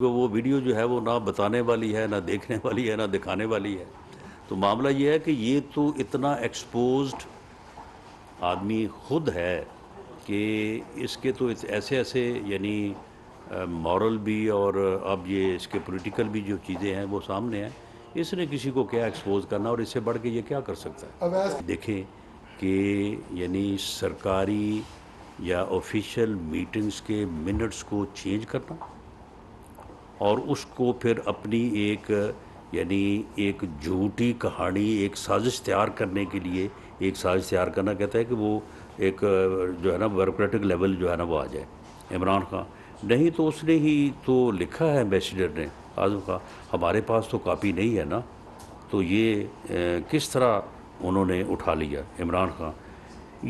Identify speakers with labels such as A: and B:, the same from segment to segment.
A: وہ ویڈیو جو ہے وہ نہ بتانے والی ہے، نہ دیکھنے والی ہے، نہ دکھانے والی ہے۔ تو معاملہ یہ ہے کہ یہ تو اتنا ایکسپوزڈ آدمی خود ہے کہ اس کے تو ایسے ایسے یعنی مورل بھی اور اب یہ اس کے پولیٹیکل بھی جو چیزیں ہیں وہ سامنے ہیں۔ اس نے کسی کو کیا ایکسپوز کرنا اور اس سے بڑھ کے یہ کیا کر سکتا ہے؟ دیکھیں کہ یعنی سرکاری یا آفیشیل میٹنگز کے منٹس کو چینج کرنا اور اس کو پھر اپنی ایک یعنی ایک جھوٹی کہانی، ایک سازش تیار کرنے کے لیے، ایک سازش تیار کرنا کہتا ہے کہ وہ ایک جو ہے نا بیوروکریٹک لیول جو ہے نا وہ آ جائے۔ عمران خان نہیں تو اس نے ہی تو لکھا ہے ایمبیسیڈر نے اعظم خان، ہمارے پاس تو کاپی نہیں ہے نا، تو یہ کس طرح انہوں نے اٹھا لیا عمران خان؟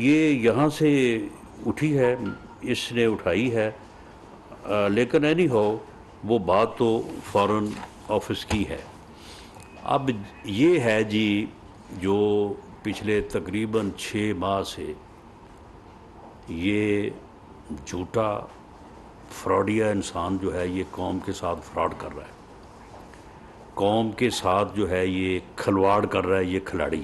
A: یہ یہاں سے اٹھی ہے، اس نے اٹھائی ہے، لیکن اینی ہو وہ بات تو فارن آفس کی ہے۔ اب یہ ہے جی جو پچھلے تقریباً 6 ماہ سے یہ جھوٹا فراڈیا انسان جو ہے یہ قوم کے ساتھ فراڈ کر رہا ہے، قوم کے ساتھ جو ہے یہ کھلواڑ کر رہا ہے، یہ کھلاڑی،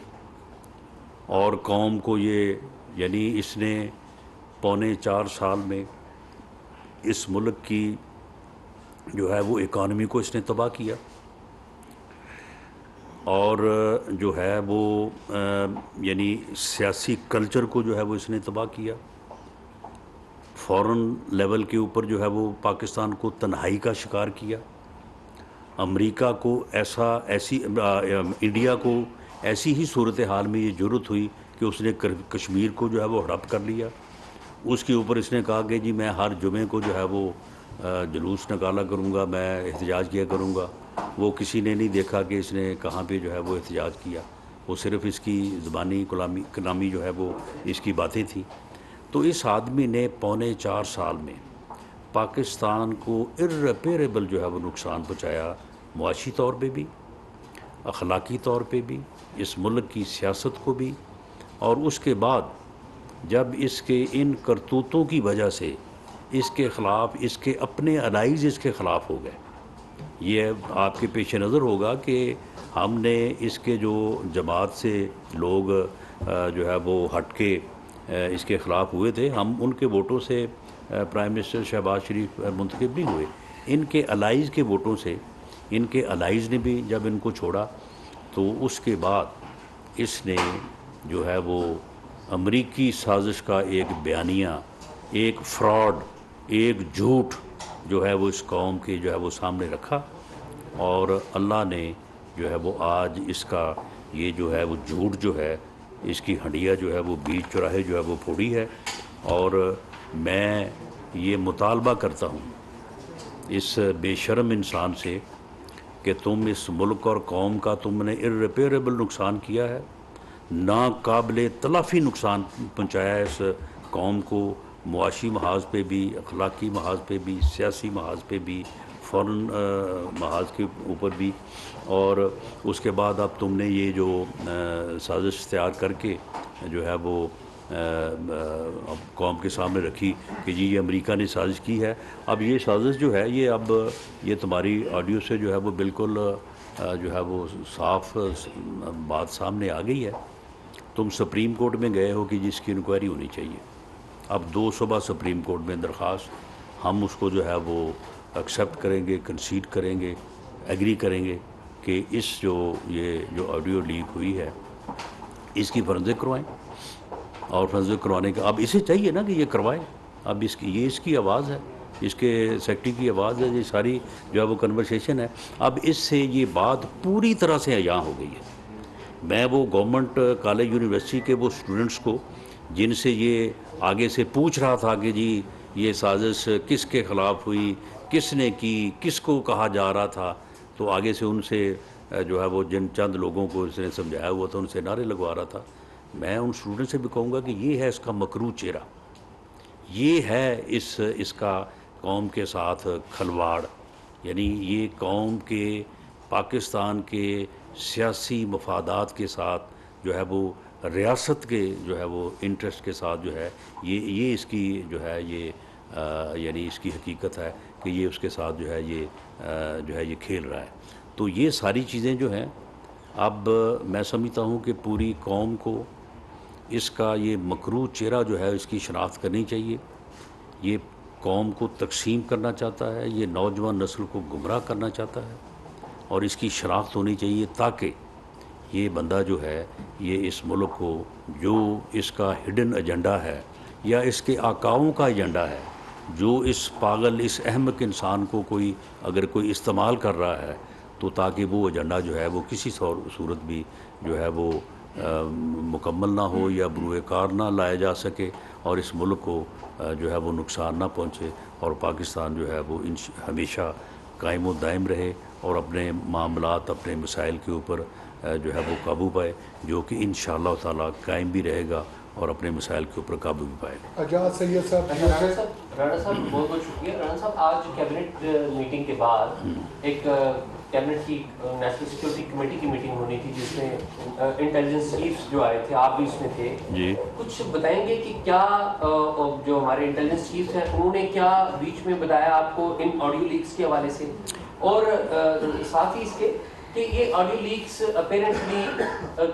A: اور قوم کو یہ یعنی اس نے 4.25 سال میں اس ملک کی جو ہے وہ اکانومی کو اس نے تباہ کیا، اور جو ہے وہ یعنی سیاسی کلچر کو جو ہے وہ اس نے تباہ کیا، فورن لیول کے اوپر جو ہے وہ پاکستان کو تنہائی کا شکار کیا، امریکا کو انڈیا کو ایسی ہی صورتحال میں یہ جرت ہوئی کہ اس نے کشمیر کو جو ہے وہ ہڑپ کر لیا۔ اس کے اوپر اس نے کہا کہ جی میں ہر جمعے کو جو ہے وہ جلوس نکالا کروں گا، میں احتجاج کیا کروں گا۔ وہ کسی نے نہیں دیکھا کہ اس نے کہاں پہ جو ہے وہ احتجاج کیا، وہ صرف اس کی زبانی کلامی جو ہے وہ اس کی باتیں تھیں۔ تو اس آدمی نے 4.25 سال میں پاکستان کو ارریپیریبل جو ہے وہ نقصان پہنچایا، معاشی طور پہ بھی، اخلاقی طور پہ بھی، اس ملک کی سیاست کو بھی، اور اس کے بعد جب اس کے ان کرتوتوں کی وجہ سے اس کے خلاف اس کے اپنے الائز اس کے خلاف ہو گئے۔ یہ آپ کے پیش نظر ہوگا کہ ہم نے اس کے جو جماعت سے لوگ جو ہے وہ ہٹ کے اس کے خلاف ہوئے تھے، ہم ان کے ووٹوں سے پرائم منسٹر شہباز شریف منتخب نہیں ہوئے، ان کے الائز کے ووٹوں سے۔ ان کے الائز نے بھی جب ان کو چھوڑا تو اس کے بعد اس نے جو ہے وہ امریکی سازش کا ایک بیانیہ، ایک فراڈ، ایک جھوٹ جو ہے وہ اس قوم کے جو ہے وہ سامنے رکھا، اور اللہ نے جو ہے وہ آج اس کا یہ جو ہے وہ جھوٹ جو ہے اس کی ہنڈیا جو ہے وہ بیچ چوراہے جو ہے وہ پھوڑی ہے۔ اور میں یہ مطالبہ کرتا ہوں اس بے شرم انسان سے کہ تم اس ملک اور قوم کا تم نے ارریپیریبل نقصان کیا ہے، ناقابل تلافی نقصان پہنچایا ہے اس قوم کو، معاشی محاذ پہ بھی، اخلاقی محاذ پہ بھی، سیاسی محاذ پہ بھی، فورن محاذ کے اوپر بھی، اور اس کے بعد اب تم نے یہ جو سازش تیار کر کے جو ہے وہ قوم کے سامنے رکھی کہ جی یہ امریکہ نے سازش کی ہے۔ اب یہ سازش جو ہے یہ اب یہ تمہاری آڈیو سے جو ہے وہ بالکل جو ہے وہ صاف بات سامنے آ گئی ہے۔ تم سپریم کورٹ میں گئے ہو کہ جس کی انکوائری ہونی چاہیے، اب 2 صبح سپریم کورٹ میں درخواست، ہم اس کو جو ہے وہ ایکسیپٹ کریں گے، کنسیڈ کریں گے، ایگری کریں گے کہ اس یہ جو آڈیو لیک ہوئی ہے اس کی فورنزک کروائیں، اور فورنزک کروانے کا اب اسے چاہیے نا کہ یہ کروائے۔ اب یہ اس کی آواز ہے، اس کے سیکٹری کی آواز ہے، یہ ساری جو ہے وہ کنورسیشن ہے۔ اب اس سے یہ بات پوری طرح سے عیاں ہو گئی ہے۔ میں وہ گورنمنٹ کالج یونیورسٹی کے وہ اسٹوڈنٹس کو جن سے یہ آگے سے پوچھ رہا تھا کہ جی یہ سازش کس کے خلاف ہوئی، کس نے کی، کس کو کہا جا رہا تھا، تو آگے سے ان سے جو ہے وہ جن چند لوگوں کو اس نے سمجھایا ہوا تھا ان سے نعرے لگوا رہا تھا۔ میں ان اسٹوڈنٹ سے بھی کہوں گا کہ یہ ہے اس کا مکروہ چہرہ، یہ ہے اس کا قوم کے ساتھ کھلواڑ، یعنی یہ قوم کے، پاکستان کے سیاسی مفادات کے ساتھ جو ہے وہ ریاست کے جو ہے وہ انٹرسٹ کے ساتھ جو ہے یہ اس کی جو ہے یہ یعنی اس کی حقیقت ہے کہ یہ اس کے ساتھ جو ہے یہ جو ہے یہ کھیل رہا ہے. تو یہ ساری چیزیں جو ہیں اب میں سمجھتا ہوں کہ پوری قوم کو اس کا یہ مکروہ چہرہ جو ہے اس کی شناخت کرنی چاہیے. یہ قوم کو تقسیم کرنا چاہتا ہے, یہ نوجوان نسل کو گمراہ کرنا چاہتا ہے, اور اس کی شناخت ہونی چاہیے تاکہ یہ بندہ جو ہے یہ اس ملک کو جو اس کا ہڈن ایجنڈا ہے یا اس کے آقاؤں کا ایجنڈا ہے, جو اس پاگل اس احمق انسان کو کوئی اگر کوئی استعمال کر رہا ہے تو تاکہ وہ ایجنڈا جو ہے وہ کسی صورت بھی جو ہے وہ مکمل نہ ہو یا بروئے کار نہ لایا جا سکے, اور اس ملک کو جو ہے وہ نقصان نہ پہنچے, اور پاکستان جو ہے وہ ہمیشہ قائم و دائم رہے اور اپنے معاملات اپنے مسائل کے اوپر جو ہے وہ قابو پائے, جو کہ انشاءاللہ تعالیٰ قائم بھی رہے گا اور اپنے مسائل کے اوپر قابو بھی پائے گا.
B: اجاز سید صاحب.
C: رانا صاحب بہت بہت شکریہ. رانا صاحب آج کیبنٹ میٹنگ کے بعد ایک کیبنٹ کی نیشنل سیکورٹی کمیٹی کی میٹنگ ہونی تھی جس میں انٹیلیجنس چیفز جو آئے تھے, آپ بھی اس میں تھے.
A: جی
C: کچھ بتائیں گے کہ کیا جو ہمارے انٹیلیجنس چیفز ہیں انہوں نے کیا بیچ میں بتایا آپ کو ان آڈیو لیکس کے حوالے سے, اور ساتھ ہی اس کے کہ یہ آڈیو لیکس اپیرنٹلی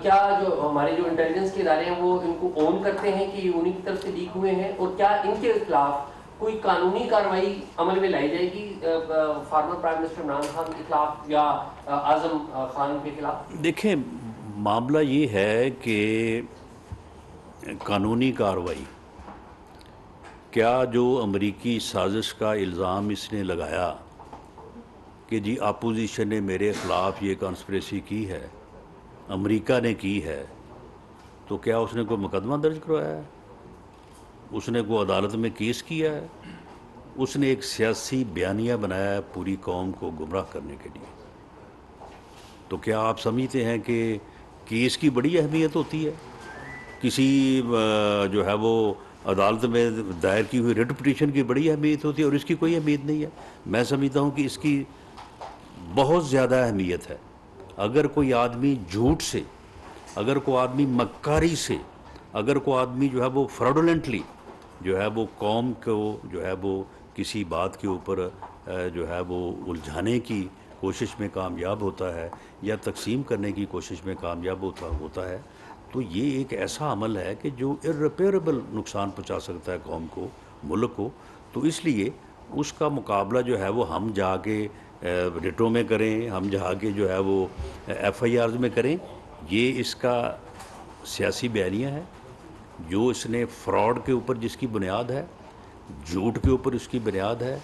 C: کیا جو ہمارے جو انٹیلیجنس کے ادارے ہیں وہ ان کو اون کرتے ہیں کہ یہ انہی کی طرف سے لیک ہوئے ہیں, اور کیا ان کے خلاف کوئی قانونی کارروائی عمل میں لائی جائے گی former prime minister Imran Khan کے خلاف یا اعظم خان کے خلاف؟
A: دیکھیں معاملہ یہ ہے کہ قانونی کارروائی کیا جو امریکی سازش کا الزام اس نے لگایا کہ جی اپوزیشن نے میرے خلاف یہ کانسپریسی کی ہے, امریکہ نے کی ہے, تو کیا اس نے کوئی مقدمہ درج کروایا ہے, اس نے کوئی عدالت میں کیس کیا ہے؟ اس نے ایک سیاسی بیانیہ بنایا ہے پوری قوم کو گمراہ کرنے کے لیے. تو کیا آپ سمجھتے ہیں کہ کیس کی بڑی اہمیت ہوتی ہے؟ کسی جو ہے وہ عدالت میں دائر کی ہوئی ریٹ پٹیشن کی بڑی اہمیت ہوتی ہے, اور اس کی کوئی اہمیت نہیں ہے. میں سمجھتا ہوں کہ اس کی بہت زیادہ اہمیت ہے. اگر کوئی آدمی جھوٹ سے, اگر کوئی آدمی مکاری سے, اگر کوئی آدمی جو ہے وہ فراڈولنٹلی جو ہے وہ قوم کو جو ہے وہ کسی بات کے اوپر جو ہے وہ الجھانے کی کوشش میں کامیاب ہوتا ہے یا تقسیم کرنے کی کوشش میں کامیاب ہوتا ہے, تو یہ ایک ایسا عمل ہے کہ جو ارریپیریبل نقصان پہنچا سکتا ہے قوم کو, ملک کو. تو اس لیے اس کا مقابلہ جو ہے وہ ہم جا کے ریٹوں میں کریں, ہم جا کے جو ہے وہ ایف آئی آرز میں کریں, یہ اس کا سیاسی بیانیہ ہے جو اس نے فراڈ کے اوپر جس کی بنیاد ہے, جھوٹ کے اوپر اس کی بنیاد ہے,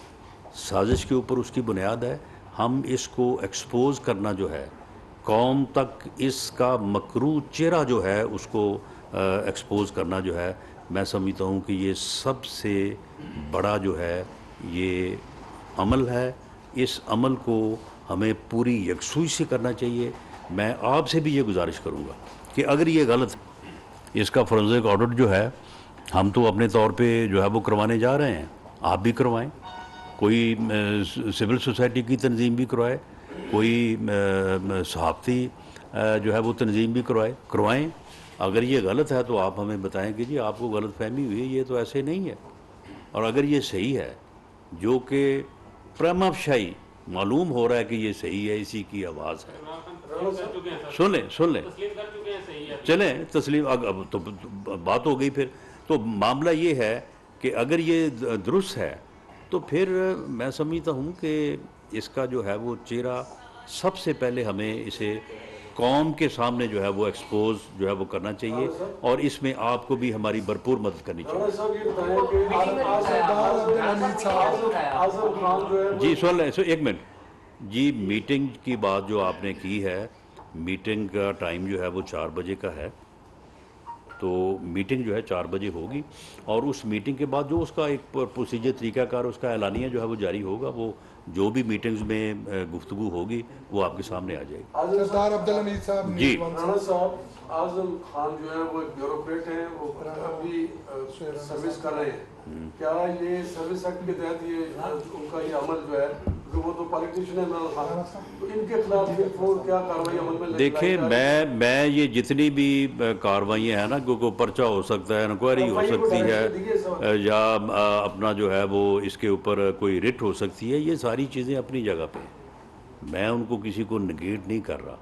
A: سازش کے اوپر اس کی بنیاد ہے. ہم اس کو ایکسپوز کرنا جو ہے, قوم تک اس کا مکروہ چہرہ جو ہے اس کو ایکسپوز کرنا جو ہے, میں سمجھتا ہوں کہ یہ سب سے بڑا جو ہے یہ عمل ہے. اس عمل کو ہمیں پوری یکسوئی سے کرنا چاہیے. میں آپ سے بھی یہ گزارش کروں گا کہ اگر یہ غلط, اس کا فورنزک آڈٹ جو ہے ہم تو اپنے طور پہ جو ہے وہ کروانے جا رہے ہیں, آپ بھی کروائیں, کوئی سول سوسائٹی کی تنظیم بھی کروائے, کوئی صحافتی جو ہے وہ تنظیم بھی کروائیں. اگر یہ غلط ہے تو آپ ہمیں بتائیں کہ جی آپ کو غلط فہمی ہوئی ہے, یہ تو ایسے نہیں ہے. اور اگر یہ صحیح ہے, جو کہ پرما فشائی معلوم ہو رہا ہے کہ یہ صحیح ہے, اسی کی آواز ہے, سن لیں چلیں تسلیم, اب تو بات ہو گئی. پھر تو معاملہ یہ ہے کہ اگر یہ درست ہے تو پھر میں سمجھتا ہوں کہ اس کا جو ہے وہ چہرہ سب سے پہلے ہمیں اسے قوم کے سامنے جو ہے وہ ایکسپوز جو ہے وہ کرنا چاہیے, اور اس میں آپ کو بھی ہماری بھرپور مدد کرنی چاہیے. جی سن لیں, ایک منٹ جی. میٹنگ کی بات جو آپ نے کی ہے, میٹنگ کا ٹائم جو ہے وہ 4 بجے کا ہے, تو میٹنگ جو ہے 4 بجے ہوگی, اور اس میٹنگ کے بعد جو اس کا ایک پروسیجر طریقہ کار اس کا اعلانیہ جو ہے وہ جاری ہوگا. وہ جو بھی میٹنگز میں گفتگو ہوگی وہ آپ کے سامنے آ جائے گی.
B: سردار عبدالحمید صاحب.
A: جی
D: رانا صاحب, اعظم خان جو ہے وہ ایک بیوروکریٹ ہیں, وہ ابھی سروس کر رہے ہیں. کیا یہ سروس ایکٹ کے تحت یہ ان کا یہ عمل جو ہے کیونکہ وہ تو پالیٹیشین ہے عمران خان، تو ان کے خلاف پھر فور کیا کارروائی عمل میں
A: دیکھیں میں یہ جتنی بھی کارروائیاں ہیں نا، کیونکہ پرچہ ہو سکتا ہے، انکوائری ہو سکتی ہے، یا اپنا جو ہے وہ اس کے اوپر کوئی رٹ ہو سکتی ہے، یہ ساری چیزیں اپنی جگہ پہ ہیں، میں ان کو کسی کو نگیٹ نہیں کر رہا،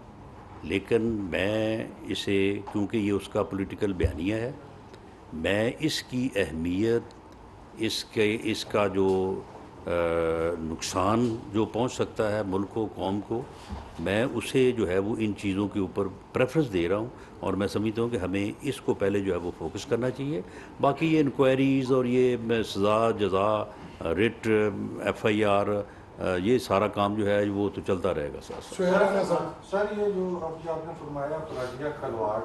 A: لیکن میں اسے، کیونکہ یہ اس کا پولیٹیکل بیانیہ ہے، میں اس کی اہمیت، اس کا جو نقصان جو پہنچ سکتا ہے ملک کو، قوم کو، میں اسے جو ہے وہ ان چیزوں کے اوپر پریفرنس دے رہا ہوں، اور میں سمجھتا ہوں کہ ہمیں اس کو پہلے جو ہے وہ فوکس کرنا چاہیے. باقی یہ انکوائریز اور یہ سزا جزا، رٹ، ایف آئی آر، یہ سارا کام جو ہے وہ تو چلتا رہے گا.
E: سر یہ جو اب آپ نے فرمایا راجیہ کھلواڑ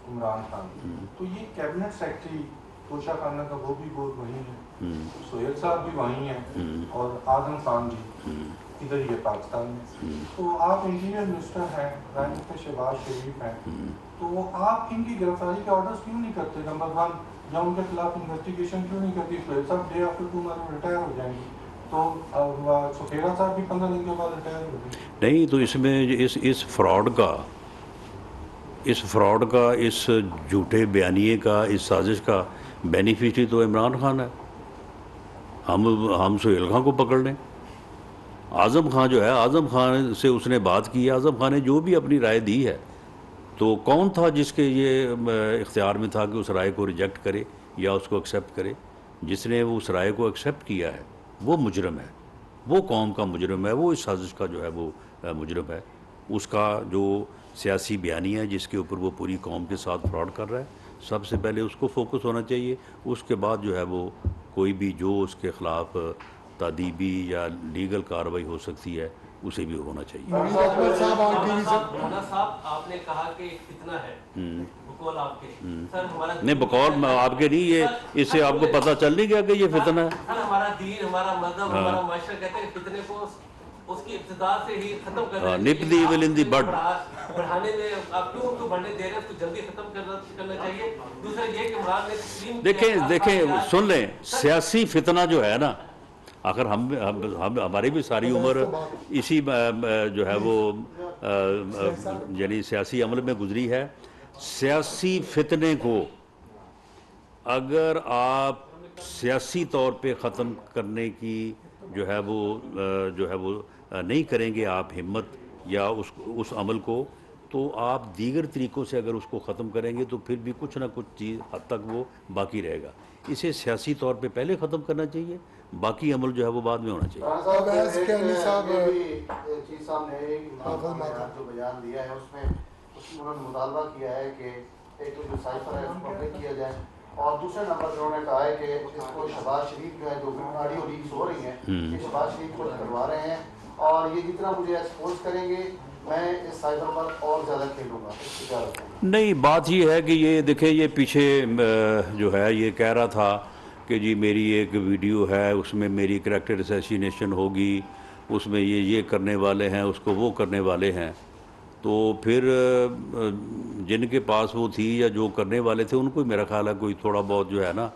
E: عمران خان، تو یہ کیبنٹ سیکرٹری توشہ خانہ کا وہ بھی بہت وہیں ہے، سہیل صاحب بھی وہیں ہیں، اور اعظم خان بھی ادھر ہی ہے پاکستان میں. تو آپ انٹیریئر منسٹر ہیں، پرائم منسٹر شہباز شریف ہیں، تو آپ ان کی گرفتاری کے آرڈرز کیوں نہیں کرتے نمبر 1، یا ان کے خلاف انویسٹیگیشن کیوں نہیں کرتی؟ سہیل صاحب ڈے آفٹر ٹمارو ریٹائر ہو جائیں گے، تو سکھیرا صاحب بھی 15 دن کے بعد ریٹائر ہو گئے.
A: نہیں تو اس میں اس فراڈ کا اس جھوٹے بیانیے کا، اس سازش کا بینیفیشری تو عمران خان ہے. ہم سہیل خان کو پکڑ لیں. اعظم خان جو ہے، اعظم خان سے اس نے بات کی ہے، اعظم خان نے جو بھی اپنی رائے دی ہے، تو کون تھا جس کے یہ اختیار میں تھا کہ اس رائے کو ریجیکٹ کرے یا اس کو ایکسیپٹ کرے؟ جس نے وہ اس رائے کو ایکسیپٹ کیا ہے وہ مجرم ہے، وہ قوم کا مجرم ہے، وہ اس سازش کا جو ہے وہ مجرم ہے. اس کا جو سیاسی بیانیہ ہے جس کے اوپر وہ پوری قوم کے ساتھ فراڈ کر رہا ہے، سب سے پہلے اس کو فوکس ہونا چاہیے. اس کے بعد جو ہے وہ کوئی بھی جو اس کے خلاف تادیبی یا لیگل کارروائی ہو سکتی ہے اسے بھی ہونا چاہیے.
C: مولانا صاحب آپ نے کہا کہ ایک فتنہ ہے، بقول آپ کے، سر ہمارا
A: نہیں بقول آپ کے نہیں، یہ اس سے آپ کو پتہ چل نہیں گیا کہ یہ فتنہ ہے؟
C: سر ہمارا دین، ہمارا مذہب، ہمارا معاشرہ کہتے ہیں فتنے کو اس کی ابتدا سے ہی ختم کرنا چاہیے.
A: نپ دی ایول ان دی بڈ.
C: بڑھانے میں آپ کیوں تو بڑھنے دے رہے ہیں، اس کو جلدی ختم کرنا چاہیے. دوسرا یہ کہ مراد نے
A: دیکھیں سن لیں، سیاسی فتنہ جو ہے نا، آخر ہماری بھی ساری عمر اسی جو ہے وہ یعنی سیاسی عمل میں گزری ہے. سیاسی فتنے کو اگر آپ سیاسی طور پہ ختم کرنے کی جو ہے وہ نہیں کریں گے آپ ہمت یا اس عمل کو، تو آپ دیگر طریقوں سے اگر اس کو ختم کریں گے تو پھر بھی کچھ نہ کچھ چیز حد تک وہ باقی رہے گا. اسے سیاسی طور پہ پہلے ختم کرنا چاہیے، باقی عمل جو ہے وہ بعد میں ہونا چاہیے.
E: چیز صاحب نے جو بیان دیا ہے اس میں انہوں نے مطالبہ کیا ہے کہ ایک تو جو سائفر ہے اس کو پبلک کیا جائے، اور دوسرے نمبر پر انہوں نے کہا ہے کہ اس کو شہباز شریف جو ہے جو آڈیو لیکس ہو رہی ہیں یہ شہباز شریف کو کروا رہے ہیں، اور یہ جتنا مجھے ایکسپوز کریں گے میں اس سائبر پر اور زیادہ کھیلوں گا.
A: نہیں بات یہ ہے کہ یہ دیکھیں، یہ پیچھے جو ہے یہ کہہ رہا تھا کہ جی میری ایک ویڈیو ہے اس میں میری کریکٹر اسیسینیشن ہوگی، اس میں یہ کرنے والے ہیں، اس کو وہ کرنے والے ہیں. تو پھر جن کے پاس وہ تھی یا جو کرنے والے تھے ان کو میرا خیال ہے کوئی تھوڑا بہت جو ہے نا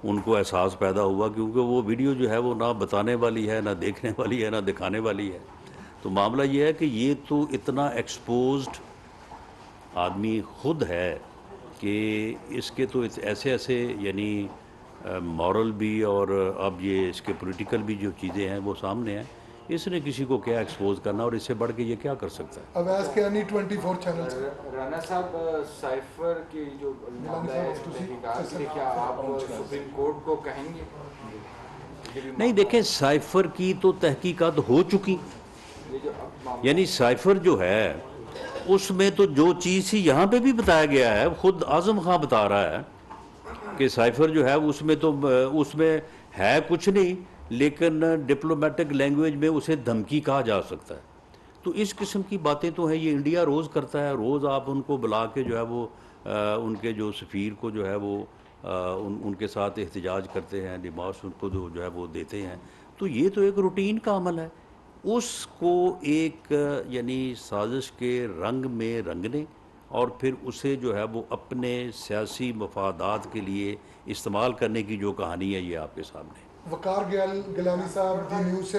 A: ان کو احساس پیدا ہوا، کیونکہ وہ ویڈیو جو ہے وہ نہ بتانے والی ہے، نہ دیکھنے والی ہے، نہ دکھانے والی ہے. تو معاملہ یہ ہے کہ یہ تو اتنا ایکسپوزڈ آدمی خود ہے کہ اس کے تو ایسے یعنی مورل بھی اور اب یہ اس کے پولیٹیکل بھی جو چیزیں ہیں وہ سامنے ہیں. اس نے کسی کو کیا ایکسپوز کرنا، اور اس سے بڑھ کے یہ کیا کر سکتا ہے؟
B: اویس کے انی 24 چینل سے
F: رانا صاحب سائفر کی جو تحقیقات کی، کیا آپ سپریم کورٹ کو کہیں گے؟
A: نہیں دیکھیں، سائفر کی تو تحقیقات ہو چکی، یعنی سائفر جو ہے اس میں تو جو چیز ہی یہاں پہ بھی بتایا گیا ہے، خود اعظم خان بتا رہا ہے کہ سائفر جو ہے اس میں تو اس میں ہے کچھ نہیں، لیکن ڈپلومیٹک لینگویج میں اسے دھمکی کہا جا سکتا ہے. تو اس قسم کی باتیں تو ہیں، یہ انڈیا روز کرتا ہے. روز آپ ان کو بلا کے جو ہے وہ ان کے جو سفیر کو جو ہے وہ ان کے ساتھ احتجاج کرتے ہیں، ڈیمارس ان کو جو ہے وہ دیتے ہیں. تو یہ تو ایک روٹین کا عمل ہے. اس کو ایک یعنی سازش کے رنگ میں رنگنے اور پھر اسے جو ہے وہ اپنے سیاسی مفادات کے لیے استعمال کرنے کی جو کہانی ہے یہ آپ کے سامنے.
B: وقار گیلانی صاحب دی نیوز سے